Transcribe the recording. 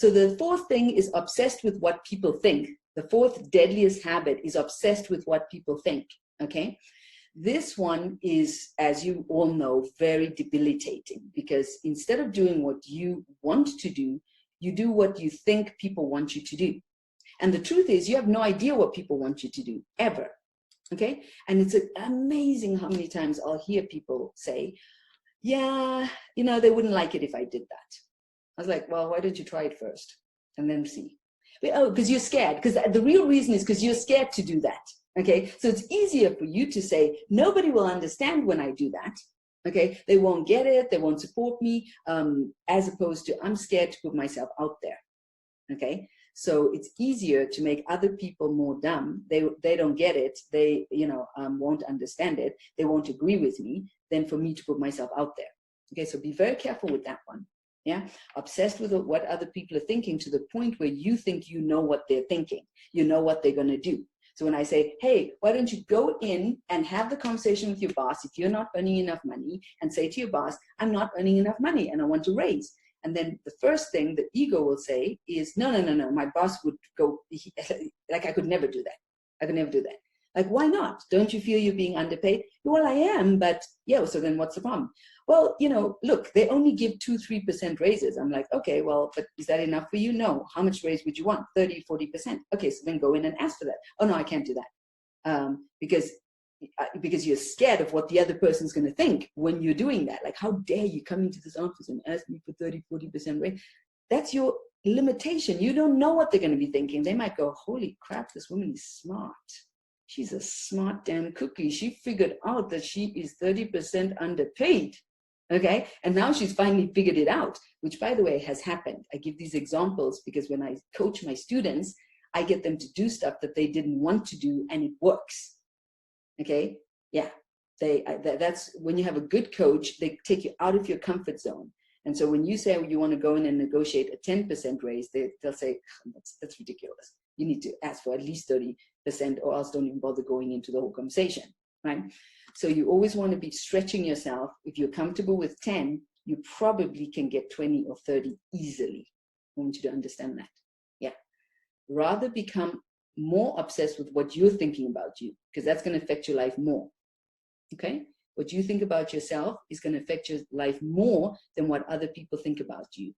So the fourth thing is obsessed with what people think. The fourth deadliest habit is obsessed with what people think, okay? This one is, as you all know, very debilitating, because instead of doing what you want to do, you do what you think people want you to do. And the truth is, you have no idea what people want you to do, ever, okay? And it's amazing how many times I'll hear people say, yeah, you know, they wouldn't like it if I did that. I was like, well, why don't you try it first and then see? But, oh, because you're scared. Because the real reason is because you're scared to do that. Okay, so it's easier for you to say, nobody will understand when I do that. Okay, they won't get it, they won't support me, as opposed to I'm scared to put myself out there. Okay, so it's easier to make other people more dumb. They don't get it, they won't understand it, they won't agree with me, than for me to put myself out there. Okay, so be very careful with that one. Yeah, obsessed with what other people are thinking to the point where you think you know what they're thinking, you know what they're going to do. So when I say, hey, why don't you go in and have the conversation with your boss if you're not earning enough money, and say to your boss, I'm not earning enough money and I want to raise. And then the first thing the ego will say is, no, my boss would go, like I could never do that. I could never do that. Like, why not? Don't you feel you're being underpaid? Well, I am, but yeah, so then what's the problem? Well, look, they only give 2-3% raises. I'm like, okay, well, but is that enough for you? No. How much raise would you want? 30-40%. Okay, so then go in and ask for that. Oh, no, I can't do that. Because you're scared of what the other person's going to think when you're doing that. Like, how dare you come into this office and ask me for 30-40% raise? That's your limitation. You don't know what they're going to be thinking. They might go, holy crap, this woman is smart. She's a smart damn cookie. She figured out that she is 30% underpaid. Okay, and now she's finally figured it out, which, by the way, has happened. I give these examples because when I coach my students, I get them to do stuff that they didn't want to do, and it works. Okay, yeah, that's when you have a good coach, they take you out of your comfort zone. And so when you say you want to go in and negotiate a 10% raise, they'll say, that's ridiculous. You need to ask for at least 30%, or else don't even bother going into the whole conversation, right? So you always want to be stretching yourself. If you're comfortable with 10, you probably can get 20 or 30 easily. I want you to understand that. Yeah. Rather become more obsessed with what you're thinking about you, because that's going to affect your life more. Okay? What you think about yourself is going to affect your life more than what other people think about you.